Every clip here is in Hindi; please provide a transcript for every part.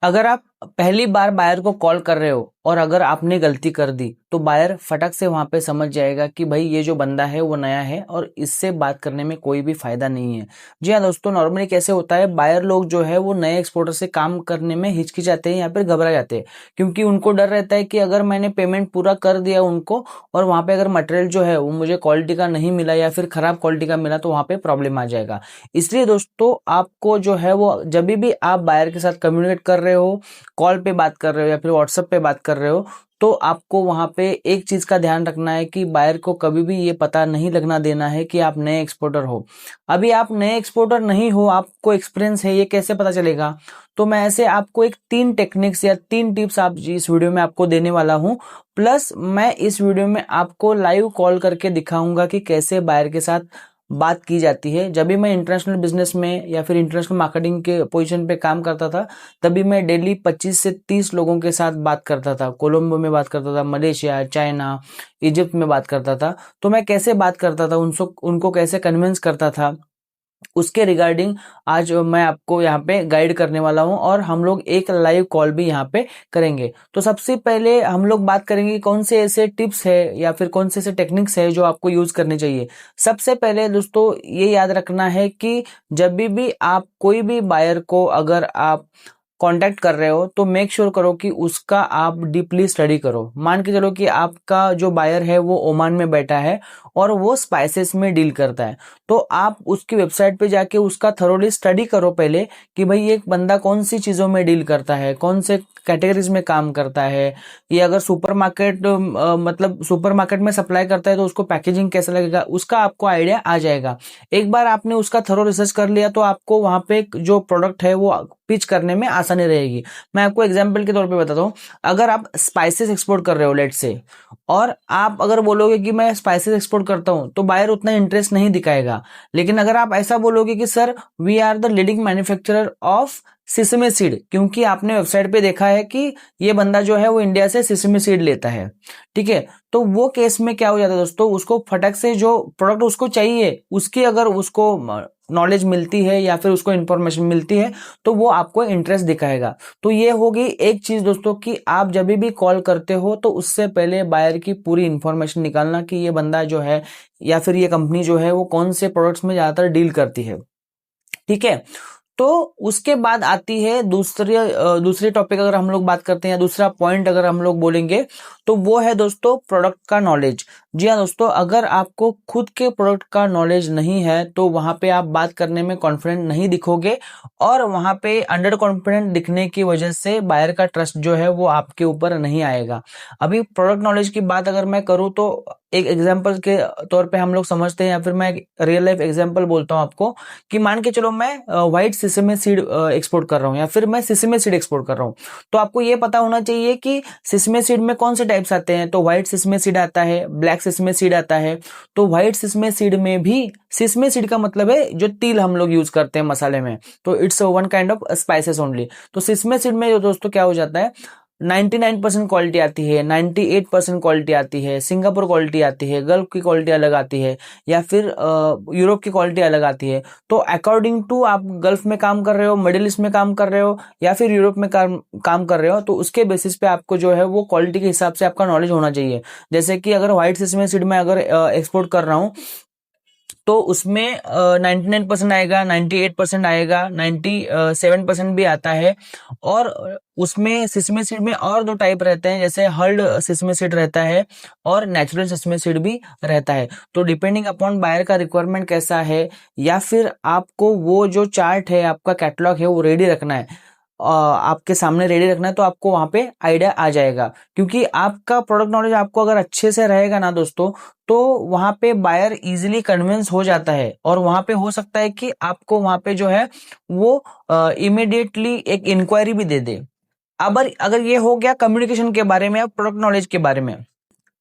अगर आप पहली बार बायर को कॉल कर रहे हो और अगर आपने गलती कर दी तो बायर फटक से वहां पे समझ जाएगा कि भाई ये जो बंदा है वो नया है और इससे बात करने में कोई भी फायदा नहीं है। जी हाँ दोस्तों, नॉर्मली कैसे होता है, बायर लोग जो है वो नए एक्सपोर्टर से काम करने में हिचकिचाते हैं या फिर घबरा जाते हैं, क्योंकि उनको डर रहता है कि अगर मैंने पेमेंट पूरा कर दिया उनको और वहां पे अगर मटेरियल जो है वो मुझे क्वालिटी का नहीं मिला या फिर खराब क्वालिटी का मिला तो वहां पे प्रॉब्लम आ जाएगा। इसलिए दोस्तों आपको जो है वो जब भी आप बायर के साथ कम्युनिकेट कर रहे हो, कॉल पे बात कर रहे हो या फिर व्हाट्सएप पे बात कर रहे हो, तो आपको वहां पे एक चीज का ध्यान रखना है कि बायर को कभी भी ये पता नहीं लगना देना है कि आप नए एक्सपोर्टर हो। अभी आप नए एक्सपोर्टर नहीं हो, आपको एक्सपीरियंस है, ये कैसे पता चलेगा? तो मैं ऐसे आपको एक 3 टेक्निक्स या 3 टिप्स आप इस वीडियो में आपको देने वाला हूं। प्लस मैं इस वीडियो में आपको लाइव कॉल करके दिखाऊंगा कि कैसे बायर के साथ बात की जाती है। जब भी मैं इंटरनेशनल बिजनेस में या फिर इंटरनेशनल मार्केटिंग के पोजीशन पे काम करता था, तभी मैं डेली 25 से 30 लोगों के साथ बात करता था। कोलंबो में बात करता था, मलेशिया, चाइना, इजिप्ट में बात करता था। तो मैं कैसे बात करता था, उनको कैसे कन्विंस करता था, उसके रिगार्डिंग आज मैं आपको यहाँ पे गाइड करने वाला हूँ और हम लोग एक लाइव कॉल भी यहाँ पे करेंगे। तो सबसे पहले हम लोग बात करेंगे कि कौन से ऐसे टिप्स है या फिर कौन से ऐसे टेक्निक्स है जो आपको यूज करने चाहिए। सबसे पहले दोस्तों ये याद रखना है कि जब भी आप कोई भी बायर को अगर आप कांटेक्ट कर रहे हो तो मेक श्योर करो कि उसका आप डीपली स्टडी करो। मान के चलो कि आपका जो बायर है वो ओमान में बैठा है और वो स्पाइसेस में डील करता है, तो आप उसकी वेबसाइट पे जाके उसका थरोली स्टडी करो पहले कि भाई ये बंदा कौन सी चीजों में डील करता है, कौन से कैटेगरीज में काम करता है। ये अगर सुपरमार्केट मतलब सुपरमार्केट में सप्लाई करता है तो उसको पैकेजिंग कैसा लगेगा, उसका आपको आइडिया आ जाएगा। एक बार आपने उसका थरो रिसर्च कर लिया तो आपको वहां पे जो प्रोडक्ट है वो पिच करने में आसानी रहेगी। मैं आपको एग्जांपल के तौर पे बताता हूँ। अगर आप स्पाइसेस एक्सपोर्ट कर रहे हो लेट से, और आप अगर बोलोगे कि मैं स्पाइसेस एक्सपोर्ट करता हूं, तो बायर उतना इंटरेस्ट नहीं दिखाएगा। लेकिन अगर आप ऐसा बोलोगे कि sir we are the leading manufacturer of sesame seed, क्योंकि आपने वेबसाइट पे देखा है कि ये बंदा जो है वो इंडिया से सिसमे सीड लेता है, ठीक है, तो वो केस में क्या हो जाता है दोस्तों, उसको फटक से जो प्रोडक्ट उसको चाहिए उसकी अगर उसको नॉलेज मिलती है या फिर उसको इंफॉर्मेशन मिलती है तो वो आपको इंटरेस्ट दिखाएगा। तो ये होगी एक चीज दोस्तों कि आप जब भी कॉल करते हो तो उससे पहले बायर की पूरी इंफॉर्मेशन निकालना कि ये बंदा जो है या फिर ये कंपनी जो है वो कौन से प्रोडक्ट्स में ज्यादातर डील करती है, ठीक है। तो उसके बाद आती है दूसरी टॉपिक, अगर हम लोग बात करते हैं या दूसरा पॉइंट अगर हम लोग बोलेंगे तो वो है दोस्तों प्रोडक्ट का नॉलेज। जी हाँ दोस्तों, अगर आपको खुद के प्रोडक्ट का नॉलेज नहीं है तो वहां पे आप बात करने में कॉन्फिडेंट नहीं दिखोगे और वहां पे अंडर कॉन्फिडेंट दिखने की वजह से बायर का ट्रस्ट जो है वो आपके ऊपर नहीं आएगा। अभी प्रोडक्ट नॉलेज की बात अगर मैं करूँ तो एक एग्जाम्पल के तौर पे हम लोग समझते हैं या फिर मैं एक रियल लाइफ एग्जाम्पल बोलता हूँ आपको कि मान के चलो मैं व्हाइट सिसमे सीड एक्सपोर्ट कर रहा हूँ या फिर मैं सिसमे सीड एक्सपोर्ट कर रहा हूँ। तो आपको ये पता होना चाहिए कि सिसमे सीड में कौन से टाइप्स आते हैं। तो व्हाइट सिसमे सीड आता है, ब्लैक सिसमे सीड आता है। तो व्हाइट सिसमे सीड में भी, सिसमे सीड का मतलब है जो तिल हम लोग यूज करते हैं मसाले में, तो it's one kind of spices only. तो सिसमे सीड में दोस्तों क्या हो जाता है, 99% क्वालिटी आती है, 98% क्वालिटी आती है, सिंगापुर क्वालिटी आती है, गल्फ की क्वालिटी अलग आती है या फिर यूरोप की क्वालिटी अलग आती है। तो अकॉर्डिंग टू आप गल्फ में काम कर रहे हो, मिडिल ईस्ट में काम कर रहे हो या फिर यूरोप में काम कर रहे हो, तो उसके बेसिस पे आपको जो है वो क्वालिटी के हिसाब से आपका नॉलेज होना चाहिए। जैसे कि अगर व्हाइट सिसमे सीड में अगर एक्सपोर्ट कर रहा हूँ तो उसमें 99% आएगा, 98% आएगा, 97% भी आता है। और उसमें सिसमे सीड में और 2 टाइप रहते हैं, जैसे हर्ड सिसमे सीड रहता है और नेचुरल सिसमे सीड भी रहता है। तो डिपेंडिंग अपॉन बायर का रिक्वायरमेंट कैसा है या फिर आपको वो जो चार्ट है, आपका कैटलॉग है वो रेडी रखना है, आपके सामने रेडी रखना है, तो आपको वहां पे आइडिया आ जाएगा। क्योंकि आपका प्रोडक्ट नॉलेज आपको अगर अच्छे से रहेगा ना दोस्तों, तो वहां पे बायर इजीली कन्विंस हो जाता है और वहां पे हो सकता है कि आपको वहां पे जो है वो इमीडिएटली एक इंक्वायरी भी दे दे। अब अगर ये हो गया कम्युनिकेशन के बारे में, प्रोडक्ट नॉलेज के बारे में।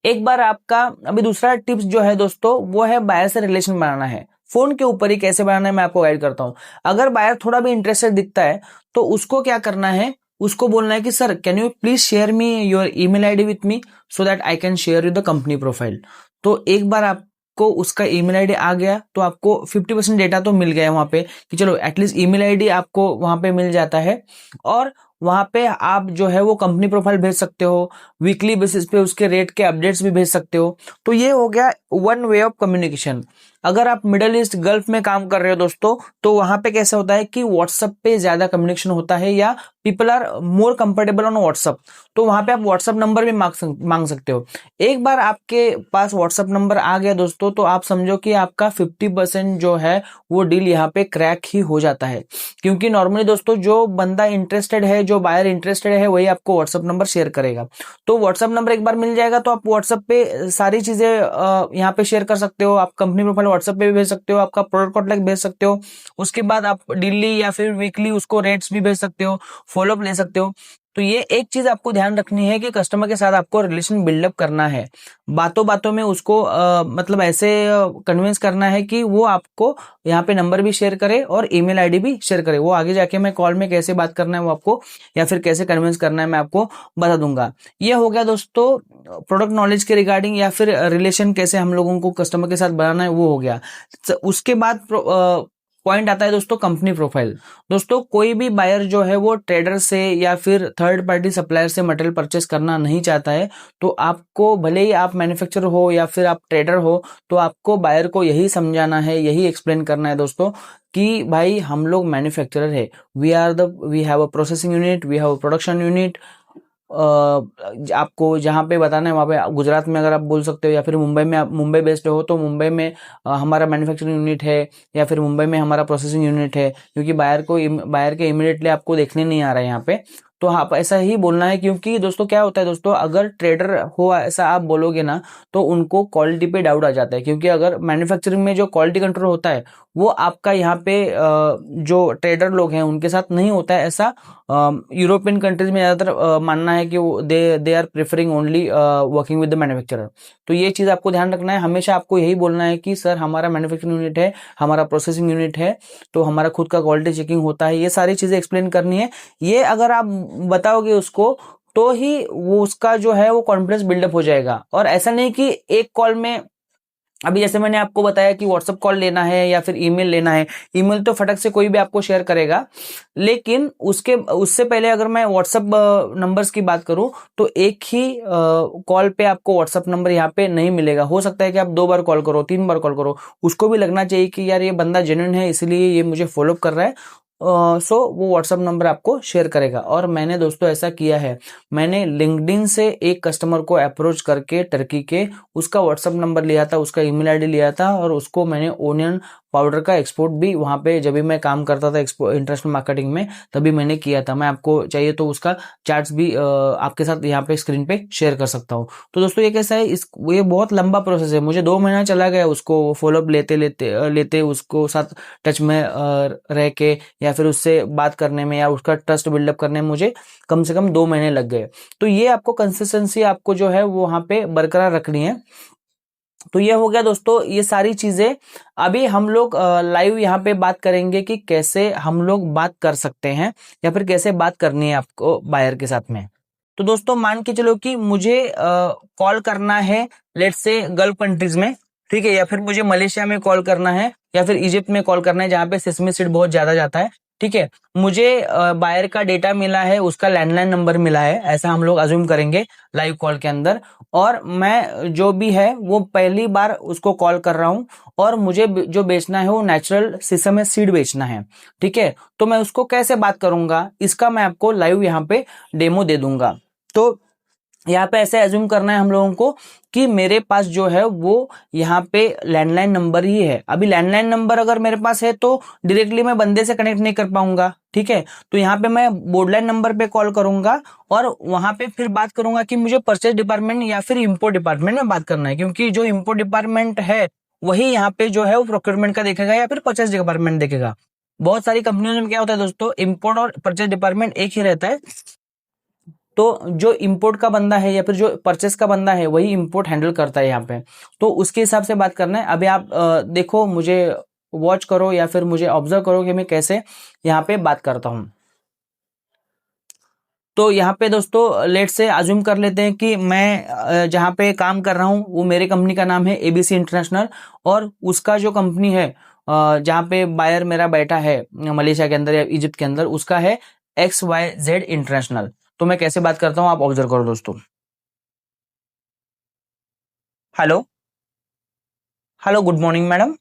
एक बार आपका अभी दूसरा टिप्स जो है दोस्तों वो है बायर से रिलेशन बनाना है। फोन के ऊपर ही कैसे बनाना है मैं आपको गाइड करता हूं। अगर बायर थोड़ा भी इंटरेस्टेड दिखता है तो उसको क्या करना है, उसको बोलना है कि sir can you please share me your email ID with me so that I can share you the company profile. तो एक बार आपको उसका ईमेल आईडी आ गया तो आपको 50% डेटा तो मिल गया वहां पे कि चलो एटलीस्ट ईमेल आईडी आपको वहां पे मिल जाता है। और वहां पे आप जो है वो कंपनी प्रोफाइल भेज सकते हो, वीकली बेसिस पे उसके रेट के अपडेट्स भी भेज सकते हो। तो ये हो गया वन वे ऑफ कम्युनिकेशन। अगर आप मिडल ईस्ट गल्फ में काम कर रहे हो दोस्तों, तो वहां पे कैसे होता है कि व्हाट्सएप पे ज्यादा कम्युनिकेशन होता है, या people are more comfortable on WhatsApp. तो वहां पे आप व्हाट्सएप नंबर भी मांग सकते हो। एक बार आपके पास व्हाट्सएप नंबर आ गया दोस्तों, तो आप समझो कि आपका 50% जो है वो डील यहाँ पे क्रैक ही हो जाता है। क्योंकि नॉर्मली दोस्तों जो बंदा इंटरेस्टेड है, जो बायर इंटरेस्टेड है, वही आपको व्हाट्सएप नंबर शेयर करेगा। तो व्हाट्सएप नंबर एक बार मिल जाएगा तो आप व्हाट्सएप पे सारी चीजें यहाँ पे शेयर कर सकते हो। आप कंपनी प्रोफाइल व्हाट्सएप पे भी भेज सकते हो, आपका प्रोडक्ट कॉन्टैक्ट भेज सकते हो, उसके बाद आप डेली या फिर वीकली उसको रेट्स भी भेज सकते हो, फॉलोअप ले सकते हो। तो ये एक चीज आपको ध्यान रखनी है कि कस्टमर के साथ आपको रिलेशन बिल्डअप करना है। बातों बातों में उसको मतलब ऐसे कन्विंस करना है कि वो आपको यहाँ पे नंबर भी शेयर करे और ईमेल आईडी भी शेयर करे। वो आगे जाके मैं कॉल में कैसे बात करना है वो आपको, या फिर कैसे कन्विंस करना है, मैं आपको बता दूंगा। ये हो गया दोस्तों प्रोडक्ट नॉलेज के रिगार्डिंग, या फिर रिलेशन कैसे हम लोगों को कस्टमर के साथ बनाना है, वो हो गया। उसके बाद पॉइंट आता है दोस्तों कंपनी प्रोफाइल। दोस्तों कोई भी बायर जो है वो ट्रेडर से या फिर थर्ड पार्टी सप्लायर से मटेरियल परचेस करना नहीं चाहता है। तो आपको भले ही आप मैन्युफैक्चरर हो या फिर आप ट्रेडर हो, तो आपको बायर को यही समझाना है, यही एक्सप्लेन करना है दोस्तों कि भाई हम लोग मैन्युफैक्चरर है, we have a processing unit, we have a production unit. आपको जहाँ पे बताना है वहाँ पे, गुजरात में अगर आप बोल सकते हो, या फिर मुंबई में, आप मुंबई बेस्ड हो तो मुंबई में हमारा मैन्युफैक्चरिंग यूनिट है, या फिर मुंबई में हमारा प्रोसेसिंग यूनिट है। क्योंकि बायर के इमीडिएटली आपको देखने नहीं आ रहा है यहाँ पे, तो आप ऐसा ही बोलना है। क्योंकि दोस्तों क्या होता है दोस्तों, अगर ट्रेडर हो ऐसा आप बोलोगे ना, तो उनको क्वालिटी पे डाउट आ जाता है। क्योंकि अगर मैन्युफैक्चरिंग में जो क्वालिटी कंट्रोल होता है वो आपका यहाँ पे जो ट्रेडर लोग हैं उनके साथ नहीं होता है। ऐसा यूरोपियन कंट्रीज में ज्यादातर मानना है कि they are preferring only working with the manufacturer. तो ये चीज आपको ध्यान रखना है, हमेशा आपको यही बोलना है कि सर हमारा मैन्युफैक्चरिंग यूनिट है, हमारा प्रोसेसिंग यूनिट है, तो हमारा खुद का क्वालिटी चेकिंग होता है। ये सारी चीजें एक्सप्लेन करनी है। ये अगर आप बताओगे उसको, तो ही वो उसका जो है वो कॉन्फिडेंस बिल्डअप हो जाएगा। और ऐसा नहीं कि एक कॉल में, अभी जैसे मैंने आपको बताया कि व्हाट्सएप कॉल लेना है या फिर ईमेल लेना है, ईमेल तो फटक से कोई भी आपको शेयर करेगा। लेकिन उससे पहले अगर मैं व्हाट्सएप नंबर्स की बात करूं, तो एक ही कॉल पे आपको व्हाट्सएप नंबर यहाँ पे नहीं मिलेगा। हो सकता है कि आप 2 बार कॉल करो, 3 बार कॉल करो, उसको भी लगना चाहिए कि यार ये बंदा जेन्युइन है, इसलिए ये मुझे फॉलोअप कर रहा है। सो वो व्हाट्सएप नंबर आपको शेयर करेगा। और मैंने दोस्तों ऐसा किया है, मैंने लिंक्डइन से एक कस्टमर को अप्रोच करके टर्की के, उसका व्हाट्सएप नंबर लिया था, उसका ईमेल आईडी लिया था, और उसको मैंने ओनियन पाउडर का एक्सपोर्ट भी वहां पे जब भी मैं काम करता था इंटरनेशनल मार्केटिंग में, तभी मैंने किया था। मैं आपको चाहिए तो उसका चार्ट्स भी आपके साथ यहाँ पे स्क्रीन पे शेयर कर सकता हूँ। तो दोस्तों ये कैसा है, ये बहुत लंबा प्रोसेस है, मुझे 2 महीना चला गया उसको फॉलोअप लेते उसको साथ टच में रह के, या फिर उससे बात करने में, या उसका ट्रस्ट बिल्डअप करने में मुझे कम से कम 2 महीने लग गए। तो ये आपको कंसिस्टेंसी आपको जो है वो वहां पे बरकरार रखनी है। तो ये हो गया दोस्तों ये सारी चीजें। अभी हम लोग लाइव यहाँ पे बात करेंगे कि कैसे हम लोग बात कर सकते हैं, या फिर कैसे बात करनी है आपको बायर के साथ में। तो दोस्तों मान के चलो कि मुझे कॉल करना है लेट्स से गल्फ कंट्रीज में, ठीक है, या फिर मुझे मलेशिया में कॉल करना है, या फिर इजिप्ट में कॉल करना है जहाँ पे सेसमी सीड बहुत ज्यादा जाता है, ठीक है। मुझे बायर का डेटा मिला है, उसका लैंडलाइन नंबर मिला है, ऐसा हम लोग अज्यूम करेंगे लाइव कॉल के अंदर। और मैं जो भी है वो पहली बार उसको कॉल कर रहा हूं, और मुझे जो बेचना है वो नेचुरल सीसम सीड बेचना है, ठीक है। तो मैं उसको कैसे बात करूंगा, इसका मैं आपको लाइव यहाँ पे डेमो दे दूंगा। तो यहाँ पे ऐसे एज्यूम करना है हम लोगों को कि मेरे पास जो है वो यहाँ पे लैंडलाइन नंबर ही है। अभी लैंडलाइन नंबर अगर मेरे पास है तो डायरेक्टली मैं बंदे से कनेक्ट नहीं कर पाऊंगा, ठीक है। तो यहाँ पे मैं बोर्डलाइन नंबर पे कॉल करूंगा, और वहां पे फिर बात करूंगा कि मुझे परचेज डिपार्टमेंट या फिर इंपोर्ट डिपार्टमेंट में बात करना है। क्योंकि जो इंपोर्ट डिपार्टमेंट है वही यहाँ पे जो है वो प्रोक्योरमेंट का देखेगा, या फिर परचेज डिपार्टमेंट देखेगा। बहुत सारी कंपनियों में क्या होता है दोस्तों, इंपोर्ट और परचेज डिपार्टमेंट एक ही रहता है। तो जो इंपोर्ट का बंदा है या फिर जो परचेस का बंदा है वही इंपोर्ट हैंडल करता है यहाँ पे। तो उसके हिसाब से बात करना है। अभी आप देखो, मुझे वॉच करो या फिर मुझे ऑब्जर्व करो कि मैं कैसे यहाँ पे बात करता हूँ। तो यहाँ पे दोस्तों लेट से अज्यूम कर लेते हैं कि मैं जहाँ पे काम कर रहा हूँ वो मेरे कंपनी का नाम है एबीसी इंटरनेशनल, और उसका जो कंपनी है जहाँ पे बायर मेरा बैठा है मलेशिया के अंदर या इजिप्ट के अंदर, उसका है XYZ इंटरनेशनल। तो मैं कैसे बात करता हूं आप ऑब्जर्व करो दोस्तों। Hello, hello, good morning madam.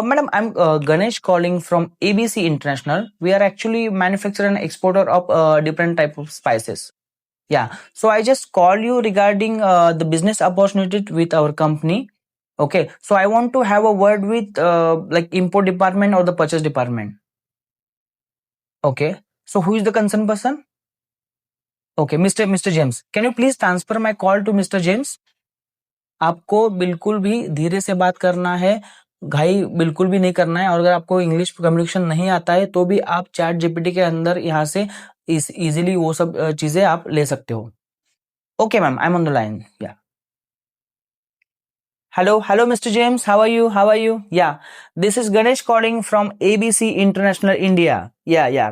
Madam, I'm Ganesh calling from ABC International. We are actually manufacturer and exporter of different type of spices. Yeah. So I just call you regarding the business opportunity with our company. Okay. So I want to have a word with like import department or the purchase department. Okay. So who is the concerned person? Okay, Mr. James. Can you please transfer my call to Mr. James? आपको बिल्कुल भी धीरे से बात करना है, घाई बिल्कुल भी नहीं करना है। और अगर आपको इंग्लिश कम्युनिकेशन नहीं आता है तो भी आप चैट जीपीटी के अंदर यहाँ से इजीली वो सब चीजें आप ले सकते हो। Okay ma'am, I am on the line. या hello mister James, how are you? या this is Ganesh calling from A B C international India. या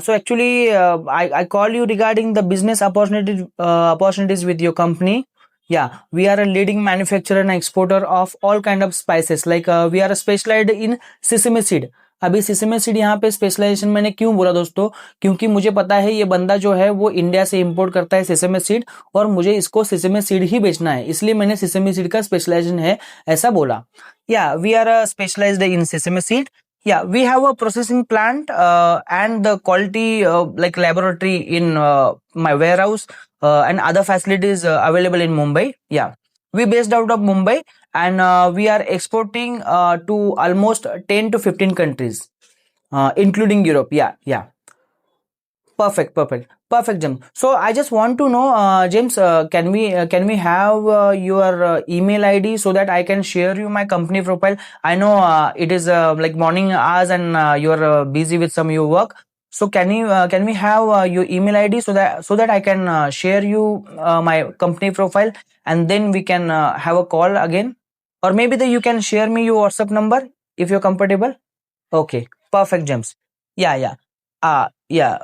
so actually I call you regarding the business opportunities with your company. Yeah, we are a leading manufacturer and exporter of all kind of spices, like we are specialized in sesame seed. अभी सिसमे सीड यहाँ पे स्पेशलाइजेशन मैंने क्यों बोला दोस्तों, क्योंकि मुझे पता है ये बंदा जो है वो इंडिया से इंपोर्ट करता है सिसमे सीड, और मुझे इसको सिसमे सीड ही बेचना है, इसलिए मैंने सिसमे सीड का स्पेशलाइजेशन है ऐसा बोला। या we are specialised in sesame seed. Yeah, we have a processing plant and the quality like laboratory in my warehouse and other facilities available in Mumbai. Yeah, we based out of Mumbai, and we are exporting to almost 10 to 15 countries, including Europe. Yeah. Perfect, James. So I just want to know, James, can we have your email ID so that I can share you my company profile? I know it is like morning hours and you are busy with some your work. So can we have your email ID so that I can share you my company profile, and then we can have a call again, or maybe that you can share me your WhatsApp number if you're comfortable. Okay, perfect, James. Yeah. Yeah.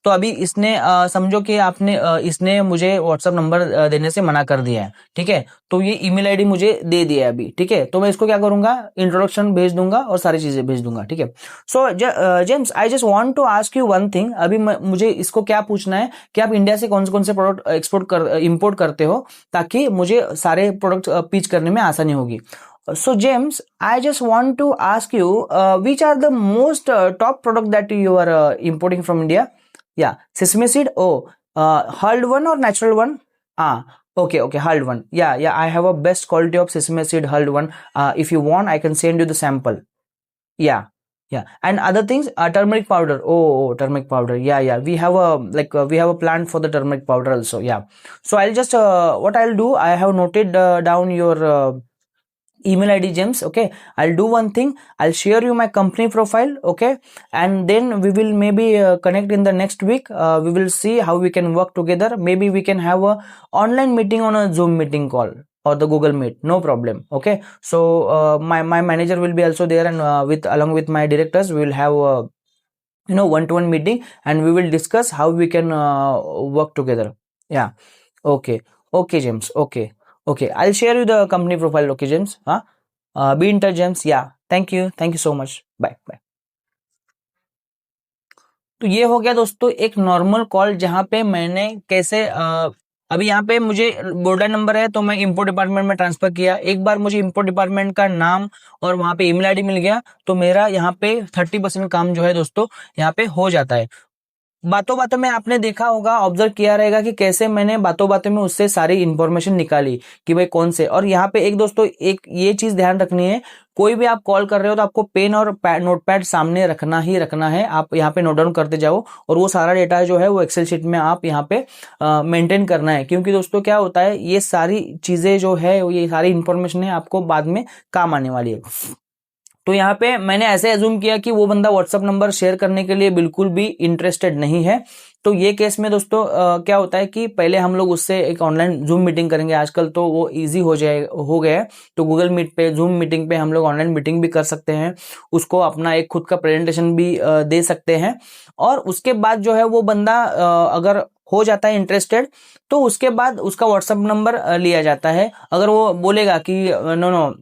तो अभी इसने समझो कि आपने इसने मुझे व्हाट्सएप नंबर देने से मना कर दिया है, ठीक है। तो ये ईमेल आईडी मुझे दे दिया है अभी, ठीक है। तो मैं इसको क्या करूंगा, इंट्रोडक्शन भेज दूंगा और सारी चीजें भेज दूंगा, ठीक है। So James, I just want to ask you one thing. अभी मुझे इसको क्या पूछना है कि आप इंडिया से कौन से प्रोडक्ट इंपोर्ट करते हो, ताकि मुझे सारे प्रोडक्ट पिच करने में आसानी होगी। So James, I just want to ask you, which are the most top product that you are importing from India? Yeah, sesame seed. Oh, hulled one or natural one? Okay, hulled one. Yeah, I have a best quality of sesame seed hulled one. If you want, I can send you the sample. Yeah. And other things, turmeric powder. Oh, turmeric powder. Yeah. We have a plant for the turmeric powder also. Yeah. So I'll just what I'll do, I have noted down your email ID, James. Okay, I'll do one thing, I'll share you my company profile. Okay, and then we will maybe connect in the next week. We will see how we can work together. Maybe we can have a online meeting on a Zoom meeting call or the Google Meet, no problem. Okay, so my manager will be also there, and along with my directors we will have a one-to-one meeting, and we will discuss how we can work together. Yeah. Okay, James. Okay, I'll share you the company profile. Okay, James. Be in touch, James. Yeah, thank you so much. Bye. तो ये हो गया दोस्तों एक नॉर्मल कॉल, जहां पे मैंने कैसे अभी यहाँ पे मुझे बोर्डर नंबर है तो मैं इंपोर्ट डिपार्टमेंट में ट्रांसफर किया। एक बार मुझे इंपोर्ट डिपार्टमेंट का नाम और वहां पे ईमेल आईडी मिल गया, तो मेरा यहाँ पे 30% काम जो है दोस्तों यहाँ पे हो जाता है। बातों बातों में आपने देखा होगा, ऑब्जर्व किया रहेगा कि कैसे मैंने बातों बातों में उससे सारी इंफॉर्मेशन निकाली कि भाई कौन से। और यहाँ पे एक दोस्तों एक ये चीज ध्यान रखनी है, कोई भी आप कॉल कर रहे हो तो आपको पेन और नोटपैड सामने रखना है। आप यहाँ पे नोट डाउन करते जाओ, और वो सारा डेटा जो है वो एक्सेल शीट में आप यहाँ पे मेंटेन करना है। क्योंकि दोस्तों क्या होता है, ये सारी चीजें जो है, ये सारी इंफॉर्मेशन है आपको बाद में काम आने वाली है। तो यहाँ पे मैंने ऐसे एज्यूम किया कि वो बंदा व्हाट्सएप नंबर शेयर करने के लिए बिल्कुल भी इंटरेस्टेड नहीं है। तो ये केस में दोस्तों क्या होता है कि पहले हम लोग उससे एक ऑनलाइन जूम मीटिंग करेंगे। आजकल तो वो इजी हो गया है। तो गूगल मीट पे, जूम मीटिंग पे हम लोग ऑनलाइन मीटिंग भी कर सकते हैं, उसको अपना एक खुद का प्रेजेंटेशन भी दे सकते हैं। और उसके बाद जो है वो बंदा अगर हो जाता है इंटरेस्टेड, तो उसके बाद उसका व्हाट्सएप नंबर लिया जाता है। अगर वो बोलेगा कि नो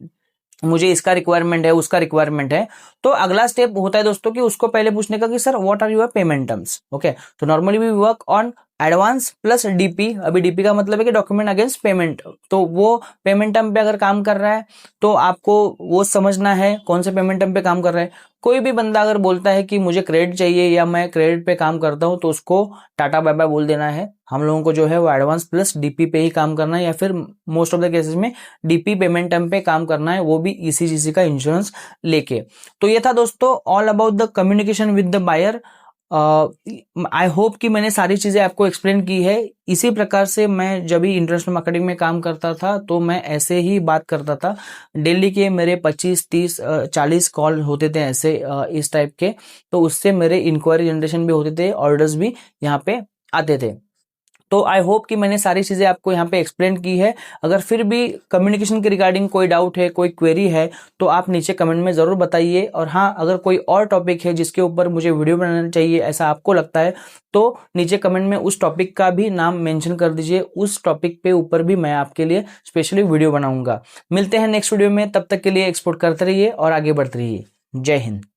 मुझे इसका रिक्वायरमेंट है, उसका रिक्वायरमेंट है, तो अगला स्टेप होता है दोस्तों कि उसको पहले पूछने का कि sir what are your payment terms. Okay, तो normally we work on advance plus D P. अभी डीपी का मतलब है कि डॉक्यूमेंट अगेंस्ट पेमेंट, तो वो पेमेंट टर्म पे अगर काम कर रहा है तो आपको वो समझना है कौन से पेमेंट टर्म पे काम कर रहा है। कोई भी बंदा अगर बोलता है कि मुझे क्रेडिट चाहिए या मैं क्रेडिट पे काम करता हूं, तो उसको टाटा बाय बाय बोल देना है। हम लोगों को जो है वो एडवांस प्लस डीपी पे ही काम करना है, या फिर मोस्ट ऑफ द केसेस में डीपी पेमेंट टर्म पे काम करना है, वो भी ईसीजीसी का इंश्योरेंस लेके। तो ये था दोस्तों all about the communication with the buyer. I hope कि मैंने सारी चीजें आपको एक्सप्लेन की है। इसी प्रकार से मैं जब भी इंटरनेशनल मार्केटिंग में काम करता था तो मैं ऐसे ही बात करता था। डेली के मेरे 25 30 40 कॉल होते थे ऐसे इस टाइप के, तो उससे मेरे इंक्वायरी जनरेशन भी होते थे, ऑर्डर्स भी यहाँ पे आते थे। तो आई होप कि मैंने सारी चीजें आपको यहाँ पे एक्सप्लेन की है। अगर फिर भी कम्युनिकेशन के रिगार्डिंग कोई डाउट है, कोई क्वेरी है, तो आप नीचे कमेंट में जरूर बताइए। और हाँ, अगर कोई और टॉपिक है जिसके ऊपर मुझे वीडियो बनाना चाहिए ऐसा आपको लगता है, तो नीचे कमेंट में उस टॉपिक का भी नाम मेंशन कर दीजिए। उस टॉपिक पे ऊपर भी मैं आपके लिए स्पेशली वीडियो बनाऊंगा। मिलते हैं नेक्स्ट वीडियो में, तब तक के लिए एक्सपोर्ट करते रहिए और आगे बढ़ते रहिए। जय हिंद।